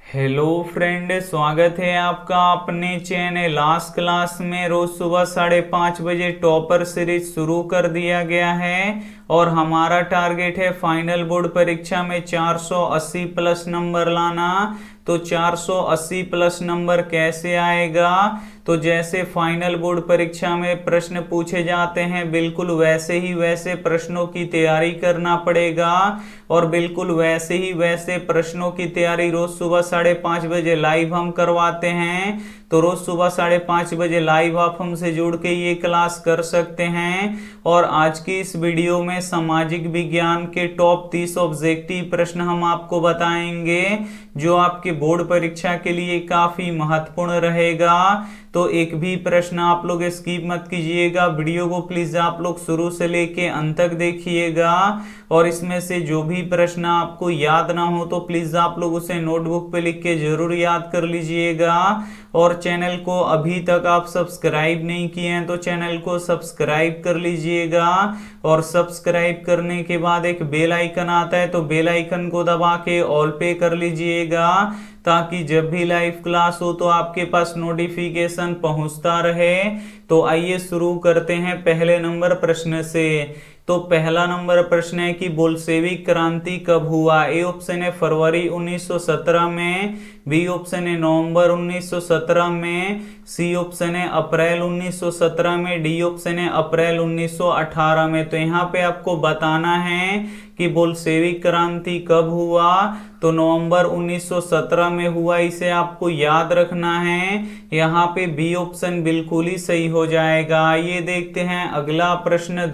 Hello friend, स्वागत है आपका अपने चैनल लास्ट क्लास में। रोज सुबह 5:30 बजे टॉपर सीरीज शुरू कर दिया गया है और हमारा टारगेट है फाइनल बोर्ड परीक्षा में 480 प्लस नंबर लाना। तो 480 प्लस नंबर कैसे आएगा? तो जैसे फाइनल बोर्ड परीक्षा में प्रश्न पूछे जाते हैं बिल्कुल वैसे ही वैसे प्रश्नों की तैयारी करना पड़ेगा और बिल्कुल वैसे ही वैसे प्रश्नों की तैयारी रोज सुबह 5:30 बजे लाइव हम करवाते हैं। तो रोज सुबह 5:30 बजे लाइव आप हमसे जुड़ के ये क्लास कर सकते हैं। और आज की इस वीडियो में सामाजिक विज्ञान के टॉप 30 ऑब्जेक्टिव प्रश्न हम आपको बताएंगे जो आपके बोर्ड परीक्षा के लिए काफी महत्वपूर्ण रहेगा। तो एक भी प्रश्न आप लोग स्किप मत कीजिएगा, वीडियो को प्लीज आप लोग शुरू से लेके अंत तक देखिएगा। और इसमें से जो भी प्रश्न आपको याद ना हो तो प्लीज आप लोग उसे नोटबुक पे लिख के जरूर याद कर लीजिएगा। और चैनल को अभी तक आप सब्सक्राइब नहीं किए हैं तो चैनल को सब्सक्राइब कर लीजिएगा। और सब्सक्राइब करने के बाद एक बेल आइकन आता है तो बेल आइकन को दबा के ऑल पे कर लीजिएगा ताकि जब भी लाइव क्लास हो तो आपके पास नोटिफिकेशन पहुंचता रहे। तो आइए शुरू करते हैं पहले नंबर प्रश्न से। तो पहला नंबर प्रश्न है कि बोल्शेविक क्रांति कब हुआ? ए ऑप्शन है फरवरी 1917 में, बी ऑप्शन है नवंबर 1917 में, सी ऑप्शन है अप्रैल 1917 में, डी ऑप्शन है अप्रैल 1918 में। तो यहाँ पे आपको बताना है कि बोल्शेविक क्रांति कब हुआ। तो नवंबर 1917 में हुआ, इसे आपको याद रखना है। यहाँ पे बी ऑप्शन बिल्कुल ही सही हो जाएगा। ये देखते हैं अगला प्रश्न,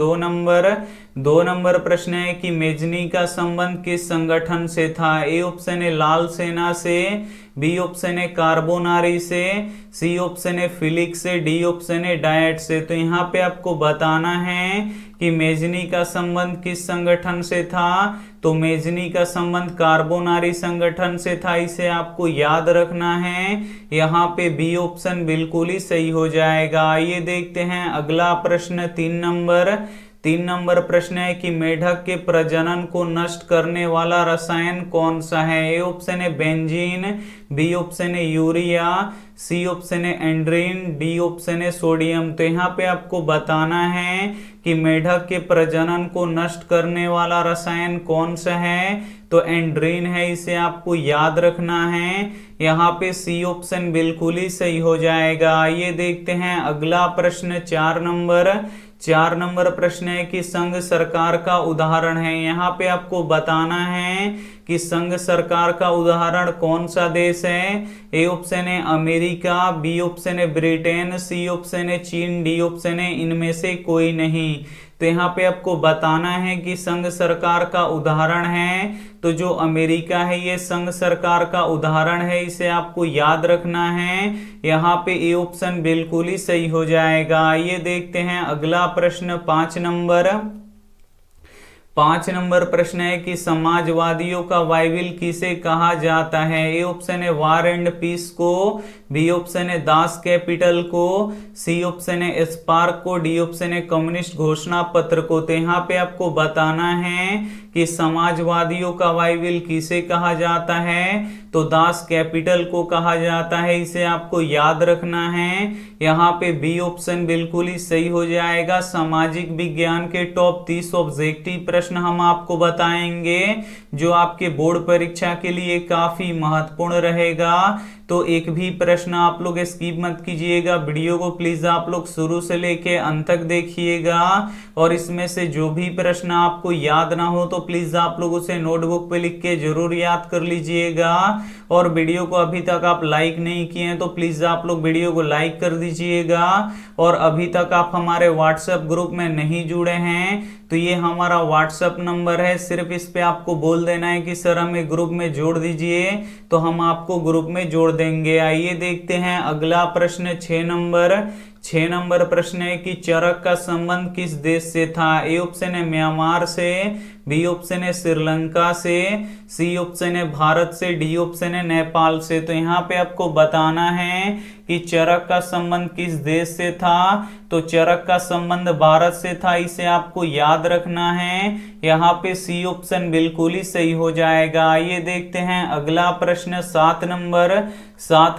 2 नंबर प्रश्न है कि मेजनी का संबंध किस संगठन से था? ए ऑप्शन है लाल सेना से, बी ऑप्शन है कार्बोनारी से, सी ऑप्शन है फिलिक्स से, डी ऑप्शन है डायट से। तो यहाँ पे आपको बताना है कि मेजनी का संबंध किस संगठन से था। तो मेजनी का संबंध कार्बोनारी संगठन से था, इसे आपको याद रखना है। यहाँ पे बी ऑप्शन बिल्कुल ही सही हो जाएगा। ये देखते हैं अगला प्रश्न, 3 नंबर प्रश्न है कि मेढक के प्रजनन को नष्ट करने वाला रसायन कौन सा है? ए ऑप्शन है बेंजीन, बी ऑप्शन है यूरिया, सी ऑप्शन है एंड्रीन, डी ऑप्शन है सोडियम। तो यहाँ पे आपको बताना है कि मेढक के प्रजनन को नष्ट करने वाला रसायन कौन सा है। तो एंड्रीन है, इसे आपको याद रखना है। यहाँ पे सी ऑप्शन बिल्कुल ही सही हो जाएगा। ये देखते हैं अगला प्रश्न, 4 नंबर प्रश्न है कि संघ सरकार का उदाहरण है। यहाँ पे आपको बताना है कि संघ सरकार का उदाहरण कौन सा देश है। ए ऑप्शन है अमेरिका, बी ऑप्शन है ब्रिटेन, सी ऑप्शन है चीन, डी ऑप्शन है इनमें से कोई नहीं। तो यहाँ पे आपको बताना है कि संघ सरकार का उदाहरण है। तो जो अमेरिका है ये संघ सरकार का उदाहरण है, इसे आपको याद रखना है। यहाँ पे ए ऑप्शन बिल्कुल ही सही हो जाएगा। ये देखते हैं अगला प्रश्न, 5 नंबर प्रश्न है कि समाजवादियों का बाइबिल किसे कहा जाता है? ए ऑप्शन है वार एंड पीस को, बी ऑप्शन है दास कैपिटल को, सी ऑप्शन है स्पार्क को, डी ऑप्शन है कम्युनिस्ट घोषणा पत्र को। तो यहाँ पे आपको बताना है कि समाजवादियों का बाइबिल किसे कहा जाता है। तो दास कैपिटल को कहा जाता है, इसे आपको याद रखना है। यहाँ पे बी ऑप्शन बिल्कुल ही सही हो जाएगा। सामाजिक विज्ञान के टॉप 30 ऑब्जेक्टिव प्रश्न हम आपको बताएंगे जो आपके बोर्ड परीक्षा के लिए काफी महत्वपूर्ण रहेगा। तो एक भी प्रश्न आप लोग स्किप मत कीजिएगा, वीडियो को प्लीज आप लोग शुरू से लेके अंत तक देखिएगा। और इसमें से जो भी प्रश्न आपको याद ना हो तो प्लीज आप लोग उसे नोटबुक पे लिख के जरूर याद कर लीजिएगा। और वीडियो को अभी तक आप लाइक नहीं किए हैं तो प्लीज आप लोग वीडियो को लाइक कर दीजिएगा। और अभी तक आप हमारे व्हाट्सएप ग्रुप में नहीं जुड़े हैं तो ये हमारा व्हाट्सएप नंबर है, सिर्फ इस पे आपको बोल देना है कि सर हमें ग्रुप में जोड़ दीजिए तो हम आपको ग्रुप में जोड़ देंगे। आइए देखते हैं अगला प्रश्न, 6 नंबर प्रश्न है कि चरक का संबंध किस देश से था? ए ऑप्शन है म्यांमार से, बी ऑप्शन है श्रीलंका से, सी ऑप्शन है भारत से, डी ऑप्शन है नेपाल से। तो यहाँ पे आपको बताना है कि चरक का संबंध किस देश से था, तो चरक का संबंध भारत से था, इसे आपको याद रखना है। यहाँ पे सी ऑप्शन बिल्कुल ही सही हो जाएगा। आइए देखते हैं अगला प्रश्न 7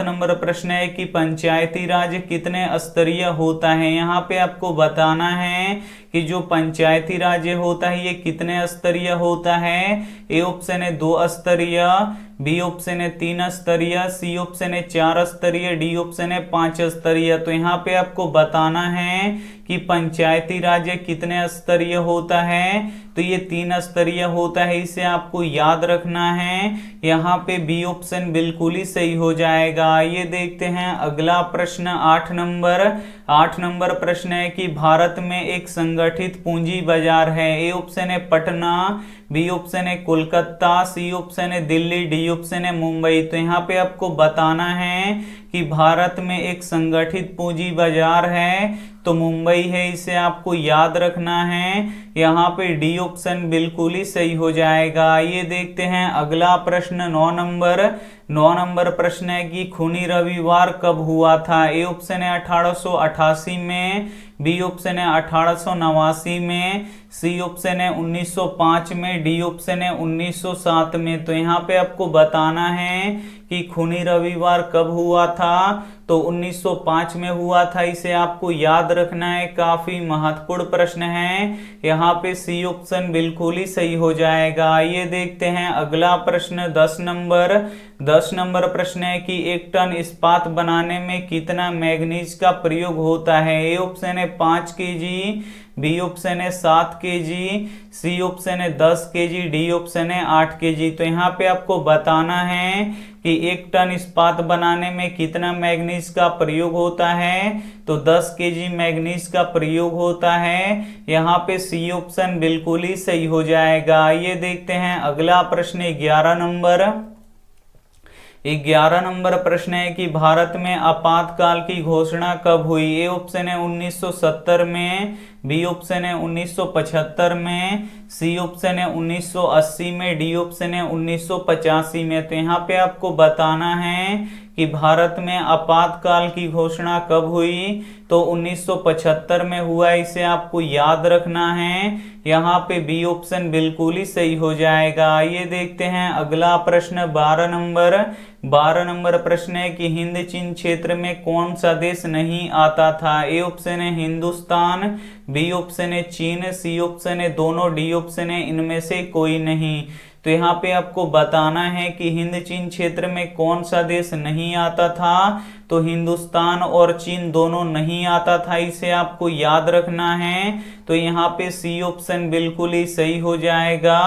नंबर प्रश्न है कि पंचायती राज कितने स्तरीय होता है। यहाँ पे आपको बताना है कि जो पंचायती राज होता है ये कितने स्तरीय होता है। ए ऑप्शन है 2 स्तरीय, बी ऑप्शन है 3 स्तरीय, सी ऑप्शन है 4 स्तरीय, डी ऑप्शन है 5 स्तरीय। तो यहाँ पे आपको बताना है कि पंचायती राज कितने स्तरीय होता है, तो ये 3 स्तरीय होता है, इसे आपको याद रखना है। यहाँ पे बी ऑप्शन बिल्कुल ही सही हो जाएगा। ये देखते हैं अगला प्रश्न 8 नंबर प्रश्न है कि भारत में एक संगठित पूंजी बाजार है। ए ऑप्शन है पटना, बी ऑप्शन है कोलकाता, सी ऑप्शन है दिल्ली, डी ऑप्शन है मुंबई। तो यहाँ पे आपको बताना है कि भारत में एक संगठित पूंजी बाजार है, तो मुंबई है, इसे आपको याद रखना है। यहाँ पे डी ऑप्शन बिल्कुल ही सही हो जाएगा। ये देखते हैं अगला प्रश्न 9 नंबर प्रश्न है कि खूनी रविवार कब हुआ था। ए ऑप्शन है 1888 में, बी ऑप्शन है 1889 में, सी ऑप्शन है 1905 में, डी ऑप्शन है 1907 में। तो यहाँ पे आपको बताना है कि खूनी रविवार कब हुआ था, तो 1905 में हुआ था, इसे आपको याद रखना है। काफी महत्वपूर्ण प्रश्न है, यहाँ पे सी ऑप्शन बिल्कुल ही सही हो जाएगा। ये देखते हैं अगला प्रश्न 10 नंबर प्रश्न है कि 1 टन इस्पात बनाने में कितना मैग्नीज का प्रयोग होता है। ए ऑप्शन है 5 केजी, बी ऑप्शन है 7 केजी, सी ऑप्शन है 10 केजी, डी ऑप्शन है 8 केजी। तो यहाँ पे आपको बताना है कि 1 टन इस्पात बनाने में कितना मैग्नीज का प्रयोग होता है, तो 10 केजी मैग्नीज का प्रयोग होता है। यहाँ पे सी ऑप्शन बिल्कुल ही सही हो जाएगा। ये देखते हैं अगला प्रश्न 11 नंबर प्रश्न है कि भारत में आपातकाल की घोषणा कब हुई। ए ऑप्शन है 1970 में, बी ऑप्शन है 1975 में, सी ऑप्शन है 1980 में, डी ऑप्शन है 1985 में। तो यहाँ पे आपको बताना है कि भारत में आपातकाल की घोषणा कब हुई, तो 1975 में हुआ, इसे आपको याद रखना है। यहाँ पे बी ऑप्शन बिल्कुल ही सही हो जाएगा। ये देखते हैं अगला प्रश्न 12 नंबर प्रश्न है कि हिंद चीन क्षेत्र में कौन सा देश नहीं आता था। ए ऑप्शन है हिंदुस्तान, बी ऑप्शन है चीन, सी ऑप्शन है दोनों, डी ऑप्शन है इनमें से कोई नहीं। तो यहाँ पे आपको बताना है कि हिंद चीन क्षेत्र में कौन सा देश नहीं आता था, तो हिंदुस्तान और चीन दोनों नहीं आता था, इसे आपको याद रखना है। तो यहाँ पे सी ऑप्शन बिल्कुल ही सही हो जाएगा।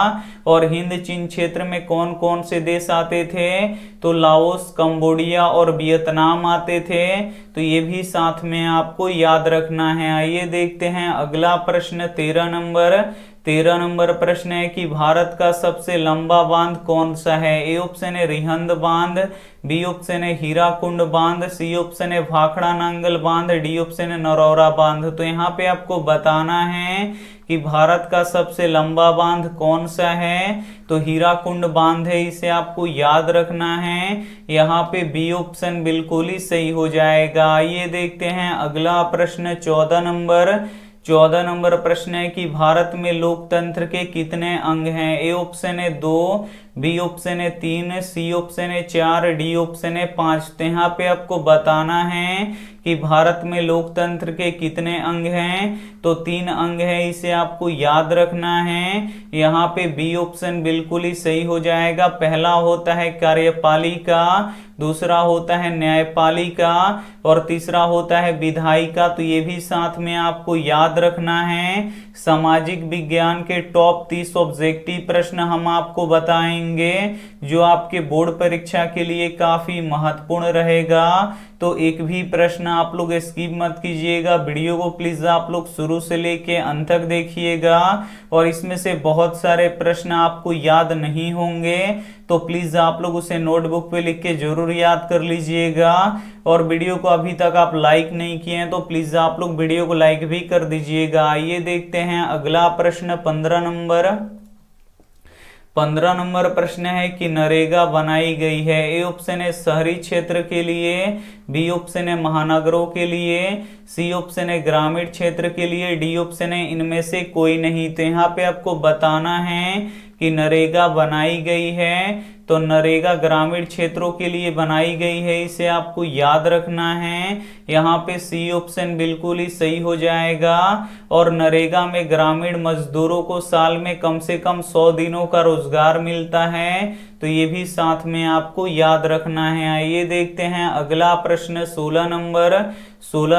और हिंद चीन क्षेत्र में कौन कौन से देश आते थे, तो लाओस, कंबोडिया और वियतनाम आते थे। तो ये भी साथ में आपको याद रखना है। आइए देखते हैं अगला प्रश्न 13 नंबर प्रश्न है कि भारत का सबसे लंबा बांध कौन सा है। ए ऑप्शन है रिहंद बांध, बी ऑप्शन है हीराकुंड बांध, सी ऑप्शन है भाखड़ा नांगल बांध, डी ऑप्शन है नरौरा बांध। तो यहाँ पे आपको बताना है कि भारत का सबसे लंबा बांध कौन सा है, तो हीराकुंड बांध है, इसे आपको याद रखना है। यहाँ पे बी ऑप्शन बिल्कुल ही सही हो जाएगा। ये देखते हैं अगला प्रश्न 14 नंबर प्रश्न है कि भारत में लोकतंत्र के कितने अंग हैं। ए ऑप्शन है 2, बी ऑप्शन है 3, सी ऑप्शन है 4, डी ऑप्शन है 5। तो यहाँ पे आपको बताना है कि भारत में लोकतंत्र के कितने अंग हैं, तो 3 अंग है, इसे आपको याद रखना है। यहाँ पे बी ऑप्शन बिल्कुल ही सही हो जाएगा। पहला होता है कार्यपालिका, दूसरा होता है न्यायपालिका और तीसरा होता है विधायिका। तो ये भी साथ में आपको याद रखना है। सामाजिक विज्ञान के टॉप 30 ऑब्जेक्टिव प्रश्न हम आपको बताएंगे जो आपके बोर्ड परीक्षा के लिए काफी महत्वपूर्ण रहेगा। तो एक भी प्रश्न आप लोग स्किप मत कीजिएगा, वीडियो को प्लीज आप लोग शुरू से लेके अंत तक देखिएगा। और इसमें से बहुत सारे प्रश्न आपको याद नहीं होंगे, तो प्लीज आप लोग उसे नोटबुक पे लिख के जरूर याद कर लीजिएगा। और वीडियो को अभी तक आप लाइक नहीं किए हैं तो प्लीज आप लोग वीडियो को लाइक भी कर दीजिएगा। ये देखते हैं अगला प्रश्न 15 15 नंबर प्रश्न है कि नरेगा बनाई गई है। ए ऑप्शन है शहरी क्षेत्र के लिए, बी ऑप्शन है महानगरों के लिए, सी ऑप्शन है ग्रामीण क्षेत्र के लिए, डी ऑप्शन है इनमें से कोई नहीं। तो यहाँ पे आपको बताना है कि नरेगा बनाई गई है, तो नरेगा ग्रामीण क्षेत्रों के लिए बनाई गई है, इसे आपको याद रखना है। यहाँ पे सी ऑप्शन बिल्कुल ही सही हो जाएगा। और नरेगा में ग्रामीण मजदूरों को साल में कम से कम 100 दिनों का रोजगार मिलता है, तो ये भी साथ में आपको याद रखना है। आइए देखते हैं अगला प्रश्न 16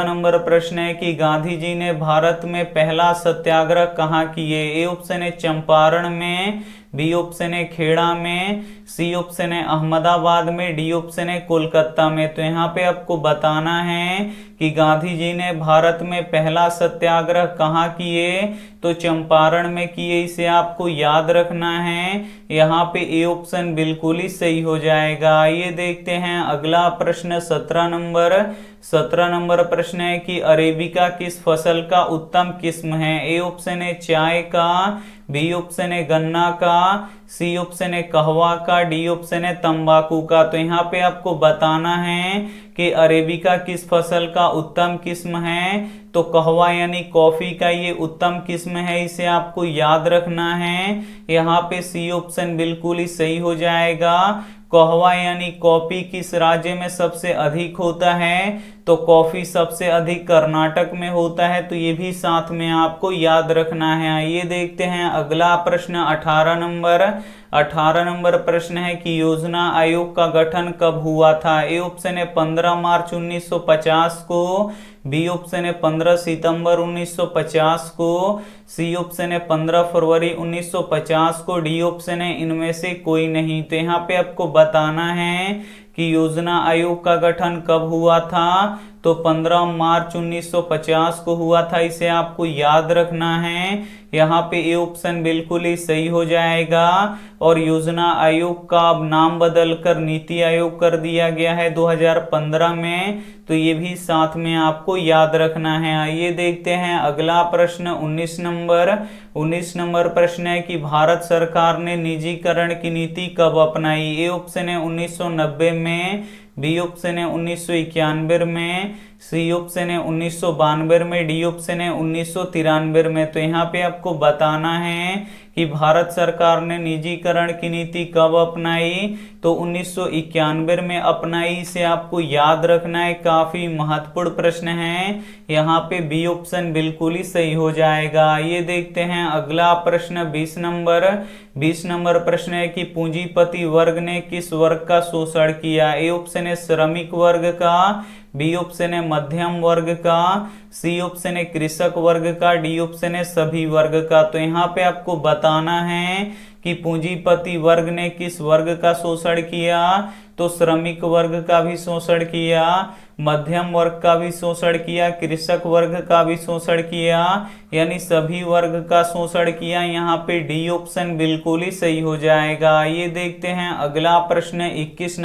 नंबर प्रश्न है कि गांधी जी ने भारत में पहला सत्याग्रह कहाँ किए। ए ऑप्शन है चंपारण में, बी ऑप्शन है खेड़ा में, सी ऑप्शन है अहमदाबाद में, डी ऑप्शन है कोलकाता में। तो यहाँ पे आपको बताना है कि गांधी जी ने भारत में पहला सत्याग्रह कहाँ किए, तो चंपारण में किए, इसे आपको याद रखना है। यहाँ पे ए ऑप्शन बिल्कुल ही सही हो जाएगा। ये देखते हैं अगला प्रश्न 17 नंबर प्रश्न है कि अरेबिका किस फसल का उत्तम किस्म है। ए ऑप्शन है चाय का, बी ऑप्शन है गन्ना का, सी ऑप्शन है कहवा का, डी ऑप्शन है तंबाकू का। तो यहाँ पे आपको बताना है कि अरेबिका किस फसल का उत्तम किस्म है, तो कहवा यानी कॉफी का ये उत्तम किस्म है, इसे आपको याद रखना है। यहाँ पे सी ऑप्शन बिल्कुल ही सही हो जाएगा। कहवा यानी कॉफी किस राज्य में सबसे अधिक होता है, तो कॉफी सबसे अधिक कर्नाटक में होता है, तो ये भी साथ में आपको याद रखना है। आइए देखते हैं अगला प्रश्न 18 नंबर प्रश्न है कि योजना आयोग का गठन कब हुआ था। ए ऑप्शन है 15 मार्च 1950 को, बी ऑप्शन है 15 सितंबर 1950 को, सी ऑप्शन है 15 फरवरी 1950 को, डी ऑप्शन है इनमें से कोई नहीं। तो यहाँ पे आपको बताना है कि योजना आयोग का गठन कब हुआ था, तो 15 मार्च 1950 को हुआ था, इसे आपको याद रखना है। यहाँ पे ए ऑप्शन बिल्कुल ही सही हो जाएगा। और योजना आयोग का अब नाम बदलकर नीति आयोग कर दिया गया है 2015 में, तो ये भी साथ में आपको याद रखना है। आइए देखते हैं अगला प्रश्न 19 नंबर प्रश्न है कि भारत सरकार ने निजीकरण की नीति कब अपनाई। ए ऑप्शन है 1990 में, बी ऑप्शन है 1991 में, सी ऑप्शन है 1992 में, डी ऑप्शन है 1993 में। तो यहाँ पे आपको बताना है कि भारत सरकार ने निजीकरण की नीति कब अपनाई, तो 1991 में अपनाई, इसे आपको याद रखना है। काफी महत्वपूर्ण प्रश्न है, यहाँ पे बी ऑप्शन बिल्कुल ही सही हो जाएगा। ये देखते हैं अगला प्रश्न 20 नंबर प्रश्न है कि पूंजीपति वर्ग ने किस वर्ग का शोषण किया। ए ऑप्शन है श्रमिक वर्ग का, बी ऑप्शन है मध्यम वर्ग का, सी ऑप्शन है कृषक वर्ग का, डी ऑप्शन है सभी वर्ग का। तो यहाँ पे आपको बताना है कि पूंजीपति वर्ग ने किस वर्ग का शोषण किया, तो श्रमिक वर्ग का भी शोषण किया, मध्यम वर्ग का भी शोषण किया, कृषक वर्ग का भी शोषण किया, यानी सभी वर्ग का शोषण किया। यहाँ पे डी ऑप्शन बिल्कुल ही सही हो जाएगा। ये देखते हैं अगला प्रश्न 21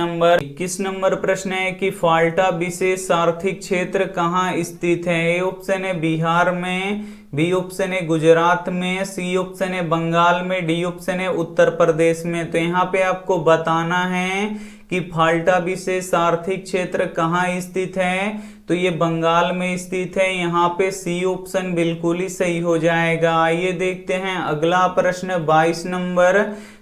नंबर प्रश्न है कि फाल्टा विशेष आर्थिक क्षेत्र कहाँ स्थित है। ए ऑप्शन है बिहार में, बी ऑप्शन है गुजरात में, सी ऑप्शन है बंगाल में, डी ऑप्शन है उत्तर प्रदेश में। तो यहाँ पे आपको बताना है कि फाल्टा विशेष आर्थिक क्षेत्र कहाँ स्थित है, तो ये बंगाल में स्थित है। यहाँ पे सी ऑप्शन बिल्कुल ही सही हो जाएगा। आइए देखते हैं अगला प्रश्न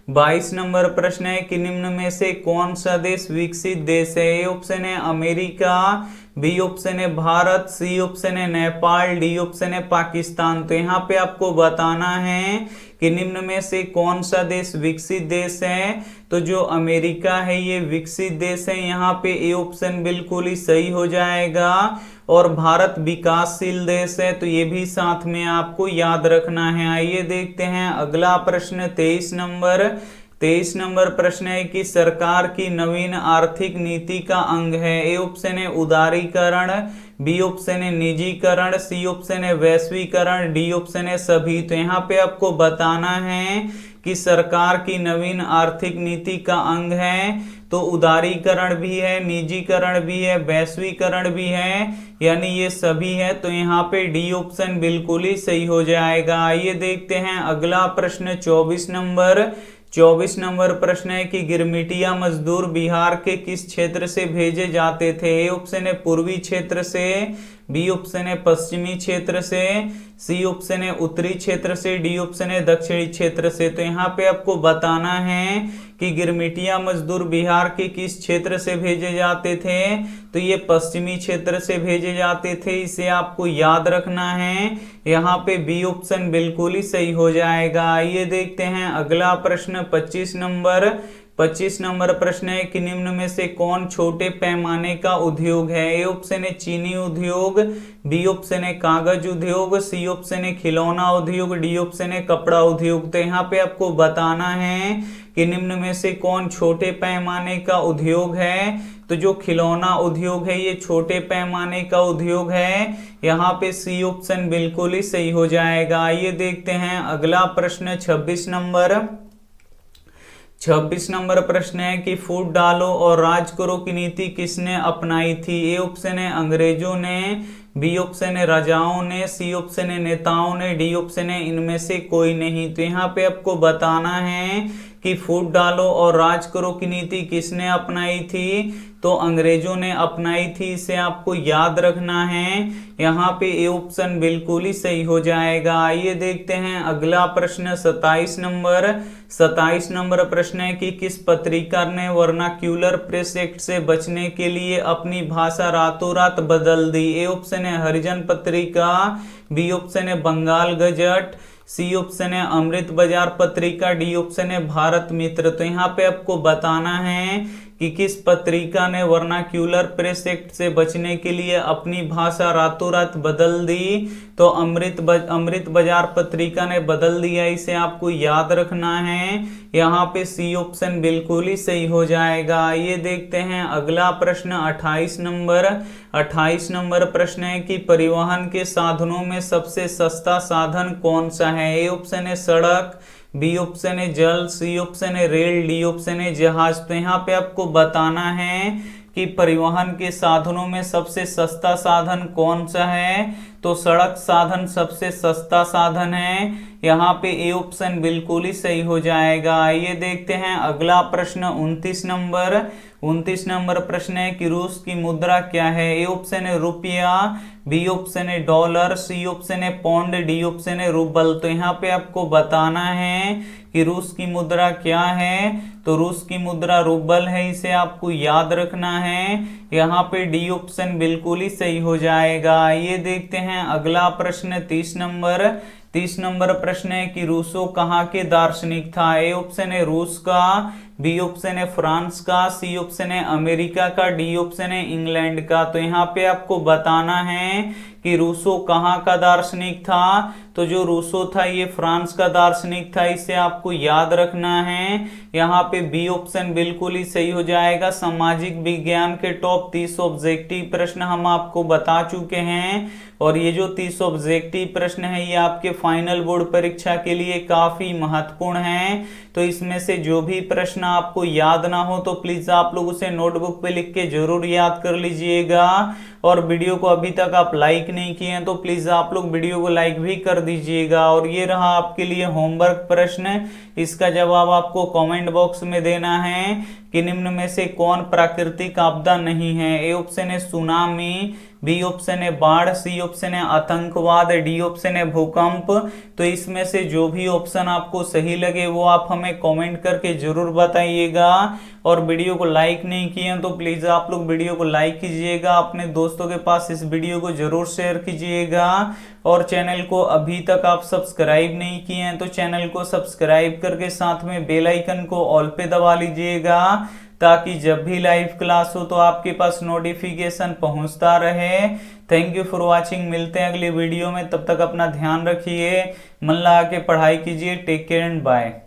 22 नंबर प्रश्न है कि निम्न में से कौन सा देश विकसित देश है। ए ऑप्शन है अमेरिका, बी ऑप्शन है भारत, सी ऑप्शन है नेपाल, डी ऑप्शन है पाकिस्तान। तो यहाँ पे आपको बताना है कि निम्न में से कौन सा देश विकसित देश है, तो जो अमेरिका है ये विकसित देश है। यहाँ पे ए ऑप्शन बिल्कुल ही सही हो जाएगा। और भारत विकासशील देश है, तो ये भी साथ में आपको याद रखना है। आइए देखते हैं अगला प्रश्न 23 नंबर प्रश्न है कि सरकार की नवीन आर्थिक नीति का अंग है। ए ऑप्शन है उदारीकरण, बी ऑप्शन है निजीकरण, सी ऑप्शन है वैश्वीकरण, डी ऑप्शन है सभी। तो यहाँ पे आपको बताना है कि सरकार की नवीन आर्थिक नीति का अंग है, तो उदारीकरण भी है, निजीकरण भी है, वैश्वीकरण भी है, यानी ये सभी है। तो यहाँ पे डी ऑप्शन बिल्कुल ही सही हो जाएगा। आइए देखते हैं अगला प्रश्न 24 24 नंबर प्रश्न है कि गिरमिटिया मजदूर बिहार के किस क्षेत्र से भेजे जाते थे? ए ऑप्शन है पूर्वी क्षेत्र से, बी ऑप्शन है पश्चिमी क्षेत्र से, सी ऑप्शन है उत्तरी क्षेत्र से, डी ऑप्शन है दक्षिणी क्षेत्र से। तो यहाँ पे आपको बताना है कि गिरमिटिया मजदूर बिहार के किस क्षेत्र से भेजे जाते थे। तो ये पश्चिमी क्षेत्र से भेजे जाते थे, इसे आपको याद रखना है। यहाँ पे बी ऑप्शन बिल्कुल ही सही हो जाएगा। आइए देखते हैं अगला प्रश्न 25 नंबर प्रश्न है कि निम्न में से कौन छोटे पैमाने का उद्योग है? ए ऑप्शन है चीनी उद्योग, बी ऑप्शन है कागज उद्योग, सी ऑप्शन है खिलौना उद्योग, डी ऑप्शन है कपड़ा उद्योग। तो यहाँ पे आपको बताना है कि निम्न में से कौन छोटे पैमाने का उद्योग है। तो जो खिलौना उद्योग है ये छोटे पैमाने का उद्योग है। यहाँ पे सी ऑप्शन बिल्कुल ही सही हो जाएगा। आइए देखते हैं अगला प्रश्न 26 नंबर प्रश्न है कि फूट डालो और राज करो की नीति किसने अपनाई थी? ए ऑप्शन है अंग्रेजों ने, बी ऑप्शन है राजाओं ने, सी ऑप्शन है नेताओं ने, डी ऑप्शन है इनमें से कोई नहीं। तो यहाँ पे आपको बताना है कि फूट डालो और राज करो की नीति किसने अपनाई थी? तो अंग्रेजों ने अपनाई थी, इसे आपको याद रखना है। यहाँ पे ए ऑप्शन बिल्कुल ही सही हो जाएगा। आइए देखते हैं अगला प्रश्न 27 नंबर प्रश्न है कि किस पत्रिका ने वर्नाक्यूलर प्रेस एक्ट से बचने के लिए अपनी भाषा रातों रात बदल दी? ए ऑप्शन है हरिजन पत्रिका, बी ऑप्शन है बंगाल गजट, सी ऑप्शन है अमृत बाजार पत्रिका, डी ऑप्शन है भारत मित्र। तो यहाँ पे आपको बताना है कि किस पत्रिका ने वर्नाक्यूलर प्रेस एक्ट से बचने के लिए अपनी भाषा रातों रात बदल दी। तो अमृत बाजार पत्रिका ने बदल दिया, इसे आपको याद रखना है। यहाँ पे सी ऑप्शन बिल्कुल ही सही हो जाएगा। ये देखते हैं अगला प्रश्न 28 नंबर प्रश्न है कि परिवहन के साधनों में सबसे सस्ता साधन कौन सा है? ए ऑप्शन है सड़क, बी ऑप्शन है जल, सी ऑप्शन है रेल, डी ऑप्शन है जहाज। तो यहाँ पे आपको बताना है कि परिवहन के साधनों में सबसे सस्ता साधन कौन सा है? तो सड़क साधन सबसे सस्ता साधन है। यहाँ पे ए ऑप्शन बिल्कुल ही सही हो जाएगा। आइए देखते हैं अगला प्रश्न 29 नंबर प्रश्न है कि रूस की मुद्रा क्या है? ए ऑप्शन है रुपया, बी ऑप्शन है डॉलर, सी ऑप्शन है पौंड, डी ऑप्शन है रूबल। तो यहाँ पे आपको बताना है कि रूस की मुद्रा क्या है? तो रूस की मुद्रा रूबल है, इसे आपको याद रखना है। यहाँ पे डी ऑप्शन बिल्कुल ही सही हो जाएगा। ये देखते हैं अगला प्रश्न 30 नंबर प्रश्न है कि रूसो कहाँ के दार्शनिक था? ए ऑप्शन है रूस का, बी ऑप्शन है फ्रांस का, सी ऑप्शन है अमेरिका का, डी ऑप्शन है इंग्लैंड का। तो यहाँ पे आपको बताना है कि रूसो कहाँ का दार्शनिक था। तो जो रूसो था ये फ्रांस का दार्शनिक था, इसे आपको याद रखना है। यहाँ पे बी ऑप्शन बिल्कुल ही सही हो जाएगा। सामाजिक विज्ञान के टॉप 30 ऑब्जेक्टिव प्रश्न हम आपको बता चुके हैं, और ये जो 30 ऑब्जेक्टिव प्रश्न है ये आपके फाइनल बोर्ड परीक्षा के लिए काफी महत्वपूर्ण है। तो इसमें से जो भी प्रश्न आपको याद ना हो तो प्लीज आप लोग उसे नोटबुक पे लिख के जरूर याद कर लीजिएगा। और वीडियो को अभी तक आप लाइक नहीं किए हैं तो प्लीज आप लोग वीडियो को लाइक भी कर दीजिएगा। और ये रहा आपके लिए होमवर्क प्रश्न, इसका जवाब आपको कमेंट बॉक्स में देना है कि निम्न में से कौन प्राकृतिक आपदा नहीं है? ए ऑप्शन है सुनामी, बी ऑप्शन है बाढ़, सी ऑप्शन है आतंकवाद, डी ऑप्शन है भूकंप। तो इसमें से जो भी ऑप्शन आपको सही लगे वो आप हमें कमेंट करके जरूर बताइएगा। और वीडियो को लाइक नहीं किए तो प्लीज आप लोग वीडियो को लाइक कीजिएगा, अपने दोस्तों के पास इस वीडियो को जरूर शेयर कीजिएगा। और चैनल को अभी तक आप सब्सक्राइब नहीं किए हैं तो चैनल को सब्सक्राइब करके साथ में बेल आइकन को ऑल पे दबा लीजिएगा, ताकि जब भी लाइव क्लास हो तो आपके पास नोटिफिकेशन पहुंचता रहे। थैंक यू फॉर वॉचिंग, मिलते हैं अगले वीडियो में। तब तक अपना ध्यान रखिए, मन लगा के पढ़ाई कीजिए। Take care and bye.